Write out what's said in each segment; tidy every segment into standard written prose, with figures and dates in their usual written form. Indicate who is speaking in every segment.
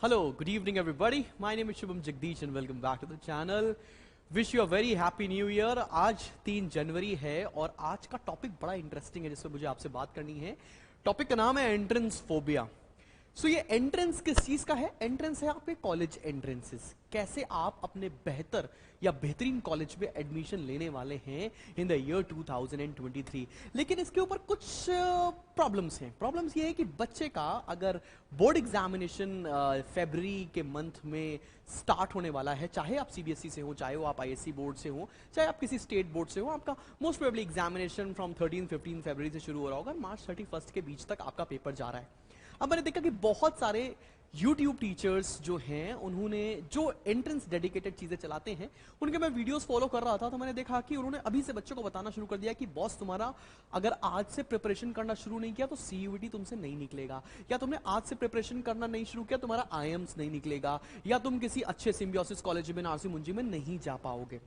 Speaker 1: Hello, good evening everybody. My name is Shubham Jagdish and welcome back to the channel. Wish you a very happy new year. आज 3 जनवरी है और आज का topic बड़ा interesting है जिसपे मुझे आपसे बात करनी है. टॉपिक का नाम है एंट्रेंस फोबिया. सो ये एंट्रेंस किस चीज का है? एंट्रेंस है आपके कॉलेज एंट्रेंसेस. कैसे आप अपने बेहतर या बेहतरीन कॉलेज में एडमिशन लेने वाले हैं इन द ईयर 2023. लेकिन इसके ऊपर कुछ प्रॉब्लम्स हैं. प्रॉब्लम्स ये है कि बच्चे का अगर बोर्ड एग्जामिनेशन फरवरी के मंथ में स्टार्ट होने वाला है, चाहे आप सीबीएसई से हो, चाहे वो आप आईएससी बोर्ड से हो, चाहे आप किसी स्टेट बोर्ड से हो, आपका मोस्ट प्रोबेबली एग्जामिनेशन फ्रॉम 13-15 फरवरी से शुरू हो रहा होगा. मार्च 31 के बीच तक आपका पेपर जा रहा है. अब मैंने देखा कि बहुत सारे YouTube टीचर्स जो हैं उन्होंने जो एंट्रेंस डेडिकेटेड चीजें चलाते हैं उनके मैं वीडियोस फॉलो कर रहा था, तो मैंने देखा कि उन्होंने अभी से बच्चों को बताना शुरू कर दिया कि बॉस तुम्हारा अगर आज से प्रिपरेशन करना शुरू नहीं किया तो सीयूईटी तुमसे नहीं निकलेगा, या तुमने आज से प्रिपरेशन करना नहीं शुरू किया तुम्हारा आईएम्स नहीं निकलेगा, या तुम किसी अच्छे सिम्बियोसिस कॉलेज में नारसी मुंजी में नहीं जा पाओगे.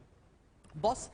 Speaker 1: Boss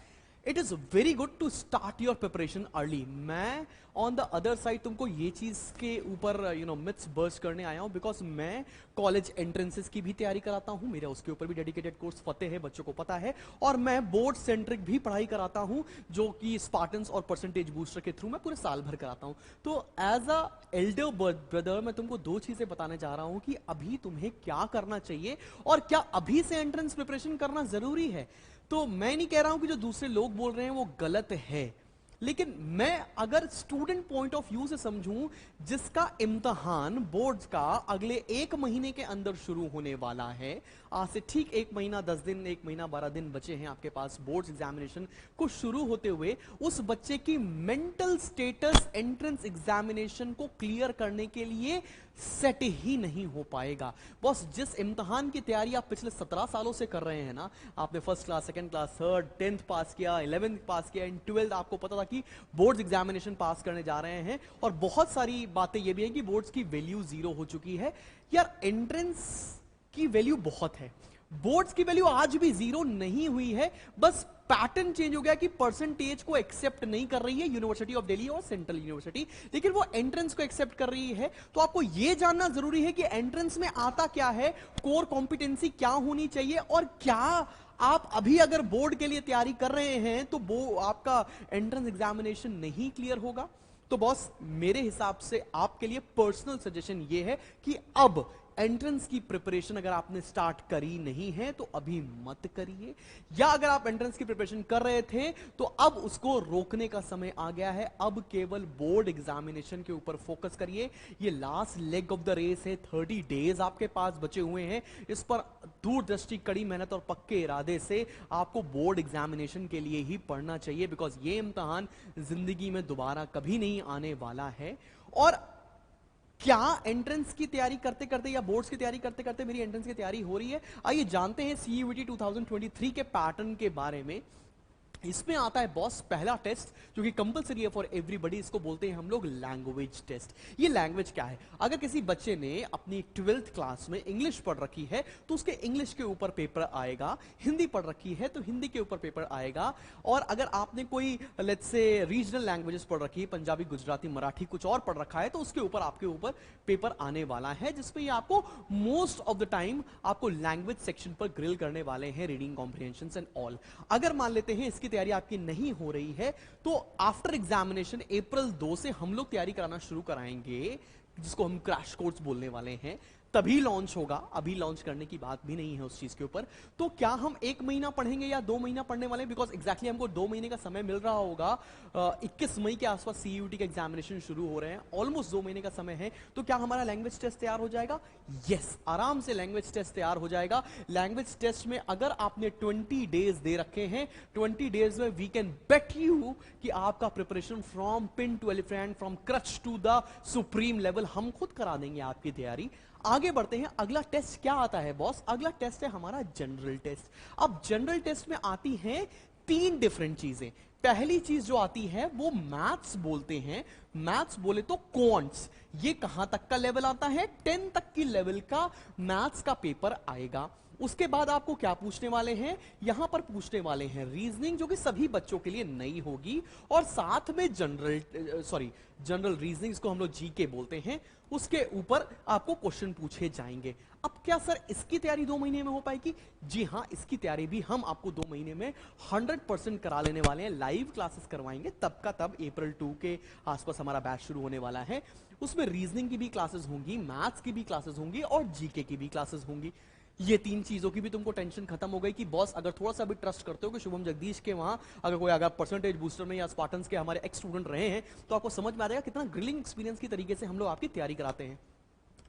Speaker 1: it is very good to start your preparation early. मैं ऑन द अदर साइड तुमको ये चीज के ऊपर मिथ्स बर्स्ट करने आया हूं बिकॉज मैं कॉलेज एंट्रेंसेस की भी तैयारी कराता हूं. मेरा उसके ऊपर भी डेडिकेटेड कोर्स फतेह है, बच्चों को पता है. और मैं बोर्ड सेंट्रिक भी पढ़ाई कराता हूं जो कि स्पार्टन्स और परसेंटेज बूस्टर के थ्रू मैं पूरे साल भर कराता हूं. तो एज अ एल्डर ब्रदर मैं तुमको 2 चीजें बताने जा रहा हूं कि अभी तुम्हें क्या करना चाहिए और क्या अभी से एंट्रेंस प्रिपरेशन करना जरूरी है. तो मैं नहीं कह रहा हूं कि जो दूसरे लोग बोल रहे हैं वो गलत है, लेकिन मैं अगर स्टूडेंट पॉइंट ऑफ व्यू से समझूं जिसका इम्तिहान बोर्ड्स का अगले 1 महीने के अंदर शुरू होने वाला है, आज से ठीक 1 महीना 10 दिन 1 महीना 12 दिन बचे हैं आपके पास बोर्ड्स एग्जामिनेशन को शुरू होते हुए, उस बच्चे की मेंटल स्टेटस एंट्रेंस एग्जामिनेशन को क्लियर करने के लिए सेट ही नहीं हो पाएगा. बॉस जिस इम्तिहान की तैयारी आप पिछले 17 सालों से कर रहे हैं ना, आपने first class, second class, third, 10th पास किया, 11th पास किया, इन 12th आपको पता था कि बोर्ड्स एग्जामिनेशन पास करने जा रहे हैं, और बहुत सारी बातें ये भी हैं कि बोर्ड्स की वैल्यू 0 हो चुकी है. यार एंट्रेंस की वैल्यू बहुत है, बोर्ड्स की वैल्यू आज भी 0 नहीं हुई है. बस पैटर्न चेंज हो गया कि परसेंटेज को एक्सेप्ट नहीं कर रही है यूनिवर्सिटी ऑफ दिल्ली और सेंट्रल यूनिवर्सिटी, लेकिन वो एंट्रेंस को एक्सेप्ट कर रही है. तो आपको यह जानना जरूरी है कि एंट्रेंस में आता क्या है, कोर कॉम्पिटेंसी क्या होनी चाहिए, और क्या आप अभी अगर बोर्ड के लिए तैयारी कर रहे हैं तो वो आपका एंट्रेंस एग्जामिनेशन नहीं क्लियर होगा. तो बॉस मेरे हिसाब से आपके लिए पर्सनल सजेशन ये है कि अब एंट्रेंस की प्रिपरेशन अगर आपने स्टार्ट करी नहीं है तो अभी मत करिए, या अगर आप एंट्रेंस की प्रिपरेशन कर रहे थे तो अब उसको रोकने का समय आ गया है. अब केवल बोर्ड एग्जामिनेशन के ऊपर फोकस करिए. ये last leg of the race है, 30 डेज आपके पास बचे हुए हैं. इस पर दूरदृष्टि, कड़ी मेहनत और पक्के इरादे से आपको बोर्ड एग्जामिनेशन के लिए ही पढ़ना चाहिए, बिकॉज ये इम्तिहान जिंदगी में दोबारा कभी नहीं आने वाला है. और क्या एंट्रेंस की तैयारी करते करते या बोर्ड्स की तैयारी करते करते मेरी एंट्रेंस की तैयारी हो रही है? आइए जानते हैं सीयूईटी 2023 के पैटर्न के बारे में. इसमें आता है बॉस पहला टेस्ट जो कि कंपलसरी है फॉर एवरीबॉडी. इसको बोलते हैं हम लोग लैंग्वेज टेस्ट. ये लैंग्वेज क्या है? अगर किसी बच्चे ने अपनी 12th क्लास में इंग्लिश पढ़ रखी है तो उसके इंग्लिश के ऊपर पेपर आएगा, हिंदी पढ़ रखी है तो हिंदी के ऊपर पेपर आएगा, और अगर आपने कोई लेट्स से रीजनल लैंग्वेजेस पढ़ रखी है, पंजाबी, गुजराती, मराठी, कुछ और पढ़ रखा है, तो उसके ऊपर आपके ऊपर पेपर आने वाला है, जिसमें आपको मोस्ट ऑफ द टाइम आपको लैंग्वेज सेक्शन पर ग्रिल करने वाले हैं, रीडिंग कॉम्प्रिहेंशन एंड ऑल. अगर मान लेते हैं इसकी तैयारी आपकी नहीं हो रही है तो आफ्टर एग्जामिनेशन अप्रैल 2 से हम लोग तैयारी कराना शुरू कराएंगे, जिसको हम क्रैश कोर्स बोलने वाले हैं. तभी लॉन्च होगा, अभी लॉन्च करने की बात भी नहीं है उस चीज के ऊपर. तो क्या हम 1 महीना पढ़ेंगे या 2 महीना पढ़ने वाले हैं? बिकॉज एग्जैक्टली हमको 2 महीने का समय मिल रहा होगा. 21 मई के आसपास सीयूईटी के एग्जामिनेशन शुरू हो रहे हैं, ऑलमोस्ट 2 महीने का समय है. तो क्या हमारा लैंग्वेज टेस्ट तैयार हो जाएगा? यस, आराम से लैंग्वेज टेस्ट तैयार हो जाएगा. लैंग्वेज टेस्ट में अगर आपने 20 डेज दे रखे हैं, 20 डेज में वी कैन बेट यू कि आपका preparation from pin to elephant, from crutch to the supreme level हम खुद करा देंगे आपकी तैयारी. आगे बढ़ते हैं. अगला टेस्ट क्या आता है बॉस? अगला टेस्ट है हमारा जनरल टेस्ट. अब जनरल टेस्ट में आती हैं 3 डिफरेंट चीजें. पहली चीज जो आती है वो मैथ्स बोलते हैं, मैथ्स बोले तो क्वांट्स, ये कहां तक का लेवल आता है, 10 तक की लेवल का मैथ्स का पेपर आएगा। उसके बाद आपको क्या पूछने वाले हैं, यहां पर पूछने वाले हैं रीजनिंग, जो कि सभी बच्चों के लिए नई होगी, और साथ में जनरल रीजनिंग, इसको हम लोग जीके बोलते हैं, उसके ऊपर आपको क्वेश्चन पूछे जाएंगे। अब क्या सर इसकी तैयारी 2 महीने में हो पाएगी? जी हां, इसकी तैयारी भी हम आपको 2 महीने में 100% करा लेने वाले हैं। लाइव क्लासेस करवाएंगे, तब का तब अप्रैल 2 के आसपास हमारा बैच शुरू होने वाला है। उसमें रीजनिंग की भी क्लासेस होंगी, मैथ्स की भी क्लासेस होंगी, और जीके की भी क्लासेस होंगी। ये 3 चीजों की भी तुमको टेंशन खत्म हो गई कि बॉस अगर थोड़ा सा भी ट्रस्ट करते हो कि शुभम जगदीश के वहां अगर परसेंटेज बूस्टर में या स्पार्टन्स के हमारे एक्स स्टूडेंट रहे हैं, तो आपको समझ में आ जाएगा कितना ग्रिलिंग एक्सपीरियंस की तरीके से हम लोग आपकी तैयारी कराते हैं।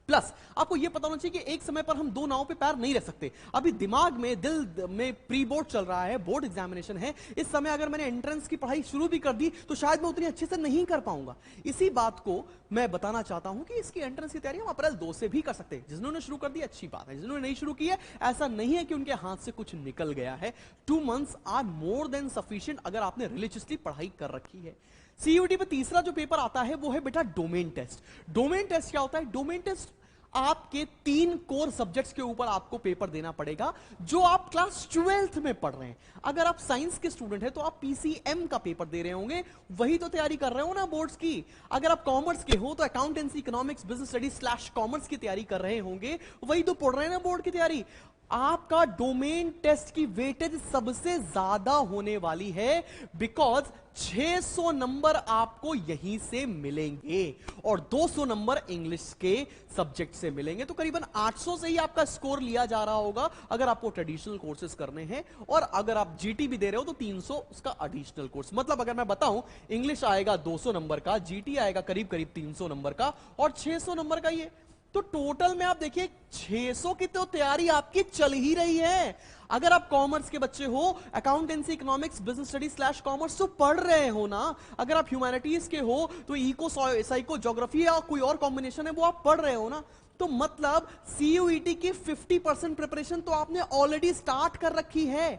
Speaker 1: प्लस आपको यह पता होना चाहिए कि एक समय पर हम 2 नावों पे पैर नहीं रख सकते। अभी दिमाग में, दिल में प्री बोर्ड चल रहा है, बोर्ड एग्जामिनेशन है। इस समय अगर मैंने एंट्रेंस की पढ़ाई शुरू भी कर दी तो शायद मैं उतनी अच्छे से नहीं कर पाऊंगा। इसी बात को मैं बताना चाहता हूं कि इसकी एंट्रेंस की तैयारी हम अप्रैल 2 से भी कर सकते हैं। जिन्होंने शुरू कर दी अच्छी बात है, जिन्होंने नहीं शुरू की है, ऐसा नहीं है कि उनके हाथ से कुछ निकल गया है। 2 months are more than sufficient अगर आपने रिलीजियसली पढ़ाई कर रखी है। सीयूटी पे तीसरा जो पेपर आता है वो है बेटा डोमेन टेस्ट। डोमेन टेस्ट क्या होता है? डोमेन टेस्ट आपके 3 कोर सब्जेक्ट्स के ऊपर आपको पेपर देना पड़ेगा जो आप क्लास 12th में पढ़ रहे हैं। अगर आप साइंस के स्टूडेंट हैं तो आप पीसीएम का पेपर दे रहे होंगे, वही तो तैयारी कर रहे हो ना बोर्ड्स की। अगर आप कॉमर्स के हो तो accountancy, economics, business studies / commerce की तैयारी कर रहे होंगे, वही तो पढ़ रहे हैं ना बोर्ड की तैयारी। आपका डोमेन टेस्ट की वेटेज सबसे ज्यादा होने वाली है, बिकॉज 600 नंबर आपको यहीं से मिलेंगे और 200 नंबर इंग्लिश के सब्जेक्ट से मिलेंगे। तो करीबन 800 से ही आपका स्कोर लिया जा रहा होगा अगर आपको ट्रेडिशनल कोर्सेज करने हैं, और अगर आप जीटी भी दे रहे हो तो 300 उसका एडिशनल कोर्स। मतलब अगर मैं बताऊं, इंग्लिश आएगा 200 नंबर का, जीटी आएगा करीब करीब 300 नंबर का, और 600 नंबर का ये, तो टोटल में आप देखिए 600 की तो तैयारी आपकी चल ही रही है। अगर आप कॉमर्स के बच्चे हो, accountancy, economics, business studies / commerce तो पढ़ रहे हो ना। अगर आप ह्यूमैनिटीज के हो तो इको, साइको, ज्योग्राफी या कोई और कॉम्बिनेशन है वो आप पढ़ रहे हो ना। तो मतलब सीयूईटी की 50% प्रिपरेशन तो आपने ऑलरेडी स्टार्ट कर रखी है।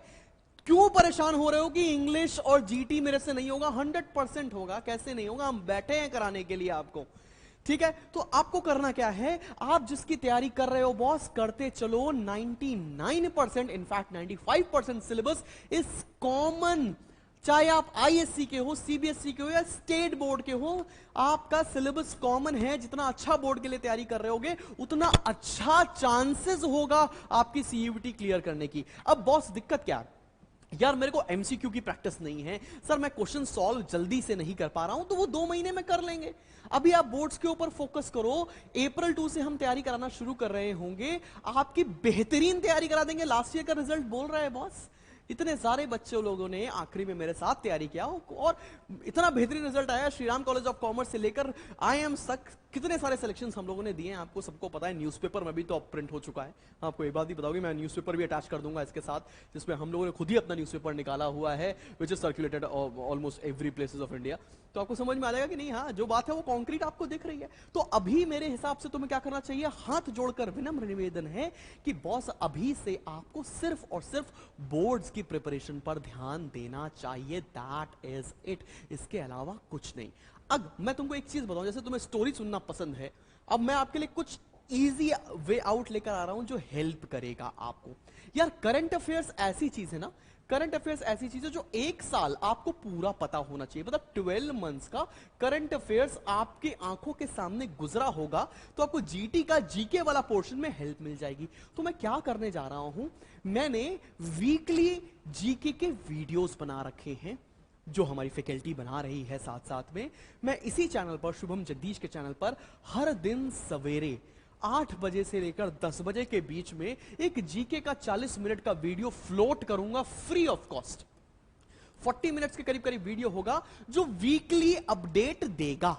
Speaker 1: क्यों परेशान हो रहे हो कि इंग्लिश और जीटी मेरे से नहीं होगा? 100% होगा। कैसे नहीं होगा? हम बैठे हैं कराने के लिए आपको, ठीक है। तो आपको करना क्या है, आप जिसकी तैयारी कर रहे हो बॉस, करते चलो। 99% इनफैक्ट 95% सिलेबस इज कॉमन। चाहे आप आईएससी के हो, सीबीएसई के हो या स्टेट बोर्ड के हो, आपका सिलेबस कॉमन है। जितना अच्छा बोर्ड के लिए तैयारी कर रहे होगे उतना अच्छा चांसेस होगा आपकी सीयूईटी क्लियर करने की। अब बॉस दिक्कत क्या है यार, मेरे को एमसीक्यू की प्रैक्टिस नहीं है सर, मैं क्वेश्चन सॉल्व जल्दी से नहीं कर पा रहा हूं, तो वो 2 महीने में कर लेंगे। अभी आप बोर्ड्स के ऊपर फोकस करो। अप्रैल 2 से हम तैयारी कराना शुरू कर रहे होंगे, आपकी बेहतरीन तैयारी करा देंगे। लास्ट ईयर का रिजल्ट बोल रहा है बॉस, इतने सारे बच्चे लोगों ने आखिरी में मेरे साथ तैयारी किया और इतना बेहतरीन रिजल्ट आया। श्रीराम कॉलेज ऑफ कॉमर्स से लेकर आईएम तक कितने सारे सिलेक्शंस हम लोगों ने दिए हैं, आपको सबको पता है। न्यूज़पेपर में भी तो अब प्रिंट हो चुका है। आपको एक बात ही बताऊंगी, मैं न्यूज़पेपर भी अटैच कर दूंगा इसके साथ, जिसमें हम लोगों ने खुद ही अपना न्यूज़पेपर निकाला हुआ है, which is circulated almost every places of India. तो आपको समझ में आ जाएगा कि नहीं, हाँ जो बात है वो कॉन्क्रीट आपको दिख रही है। तो अभी मेरे हिसाब से तुम्हें क्या करना चाहिए, हाथ जोड़कर विनम्र निवेदन है कि बॉस अभी से आपको सिर्फ और सिर्फ बोर्ड्स की प्रिपरेशन पर ध्यान देना चाहिए। दैट इज इट, इसके अलावा कुछ नहीं। अब मैं तुमको एक चीज बताऊं, जैसे तुम्हें स्टोरी सुनना पसंद है, अब मैं आपके लिए कुछ इजी वे आउट लेकर आ रहा हूं जो हेल्प करेगा आपको। यार करंट अफेयर्स ऐसी चीज है ना, करंट अफेयर्स ऐसी चीज है जो 1 साल आपको पूरा पता होना चाहिए। मतलब 12 मंथ्स का करंट अफेयर्स आपकी आंखों के सामने गुजरा होगा तो आपको जीटी का जीके वाला पोर्शन में हेल्प मिल जाएगी। तो मैं क्या करने जा रहा हूं, मैंने वीकली जीके के वीडियोस बना रखे हैं जो हमारी फैकल्टी बना रही है। साथ साथ में मैं इसी चैनल पर, शुभम जगदीश के चैनल पर, हर दिन सवेरे 8 बजे से लेकर 10 बजे के बीच में एक जीके का 40 मिनट का वीडियो फ्लोट करूंगा फ्री ऑफ कॉस्ट। 40 मिनट्स के करीब करीब वीडियो होगा जो वीकली अपडेट देगा।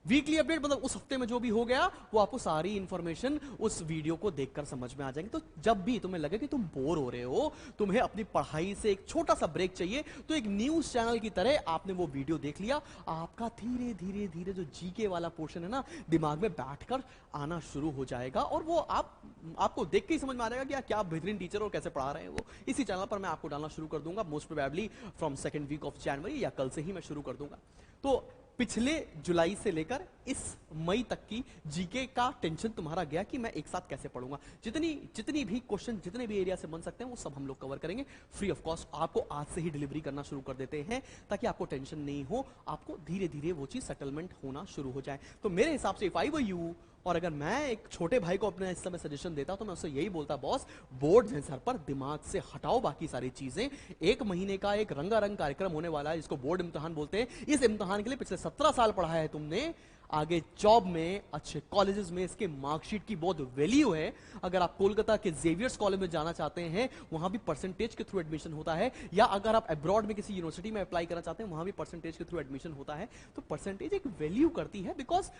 Speaker 1: वीकली अपडेट मतलब उस हफ्ते में जो भी हो गया वो आपको सारी इंफॉर्मेशन उस वीडियो को देखकर समझ में आ जाएंगे। तो जब भी तुम्हें लगे कि तुम बोर हो रहे हो, तुम्हें अपनी पढ़ाई से एक छोटा सा ब्रेक चाहिए, तो एक न्यूज चैनल की तरह आपने वो वीडियो देख लिया, आपका धीरे धीरे धीरे जो जीके वाला पोर्शन है ना, दिमाग में बैठकर आना शुरू हो जाएगा और वो आपको देख के ही समझ में आ जाएगा कि क्या बेहतरीन टीचर और कैसे पढ़ा रहे हैं वो। इसी चैनल पर मैं आपको डालना शुरू कर दूंगा, most probably from 2nd week of January, या कल से ही मैं शुरू कर दूंगा। तो पिछले जुलाई से लेकर इस मई तक की जीके का टेंशन तुम्हारा गया कि मैं एक साथ कैसे पढ़ूंगा। जितनी जितनी भी क्वेश्चन जितने भी एरिया से बन सकते हैं वो सब हम लोग कवर करेंगे फ्री ऑफ कॉस्ट। आपको आज से ही डिलीवरी करना शुरू कर देते हैं ताकि आपको टेंशन नहीं हो, आपको धीरे धीरे वो चीज सेटलमेंट होना शुरू हो जाए। तो मेरे हिसाब से इफ आई वर यू, और अगर मैं एक छोटे भाई को अपने इस समय सजेशन देता तो मैं उससे यही बोलता, बॉस बोर्ड है सर पर, दिमाग से हटाओ बाकी सारी चीजें। एक महीने का एक रंगारंग कार्यक्रम होने वाला है जिसको बोर्ड इम्तिहान बोलते हैं। इस इम्तिहान के लिए पिछले 17 साल पढ़ा है तुमने, आगे जॉब में अच्छे कॉलेजेस में इसके मार्कशीट की बहुत वैल्यू है। अगर आप कोलकाता के जेवियर्स कॉलेज में जाना चाहते हैं वहां भी परसेंटेज के थ्रू एडमिशन होता है, या अगर आप अब्रॉड में किसी यूनिवर्सिटी में अप्लाई करना चाहते हैं वहां भी परसेंटेज के थ्रू एडमिशन होता है। तो परसेंटेज एक वैल्यू करती है, बिकॉज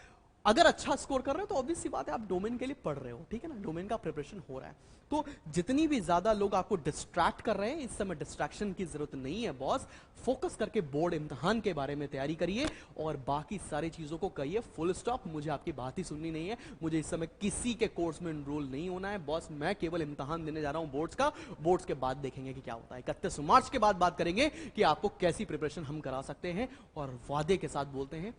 Speaker 1: अगर अच्छा स्कोर कर रहे हो तो ऑब्वियस सी बात है आप डोमेन के लिए पढ़ रहे हो, ठीक है ना, डोमेन का प्रिपरेशन हो रहा है। तो जितनी भी ज्यादा लोग आपको डिस्ट्रैक्ट कर रहे हैं, इस समय डिस्ट्रैक्शन की जरूरत नहीं है बॉस। फोकस करके बोर्ड इम्तिहान के बारे में तैयारी करिए और बाकी सारी चीजों को कहिए फुल स्टॉप। मुझे आपकी बात ही सुननी नहीं है, मुझे इस समय किसी के कोर्स में एनरोल नहीं होना है बॉस। मैं केवल इम्तिहान देने जा रहा हूं बोर्ड्स का, बोर्ड्स के बाद देखेंगे कि क्या होता है। 31 मार्च के बाद बात करेंगे कि आपको कैसी प्रिपरेशन हम करा सकते हैं। और वादे के साथ बोलते हैं,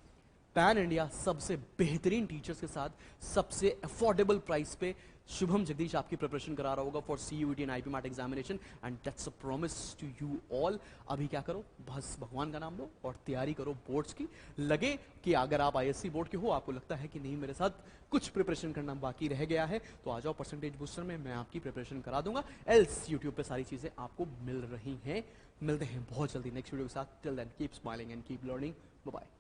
Speaker 1: पैन इंडिया सबसे बेहतरीन टीचर्स के साथ सबसे अफोर्डेबल प्राइस पे शुभम जगदीश आपकी प्रिपरेशन करा रहा होगा for CUET and IP MAT examination, and that's a promise to you all. अभी क्या करो, बस भगवान का नाम लो और तैयारी करो बोर्ड्स की। लगे कि अगर आप ISC बोर्ड के हो, आपको लगता है कि नहीं मेरे साथ कुछ प्रिपरेशन करना बाकी रह गया है, तो आ जाओ परसेंटेज बूस्टर में, मैं आपकी प्रिपरेशन करा दूंगा। एल्स यूट्यूब पे सारी चीजें आपको मिल रही हैं। मिलते हैं बहुत जल्दी नेक्स्ट वीडियो के साथ। Till then keep smiling and keep learning. Bye bye.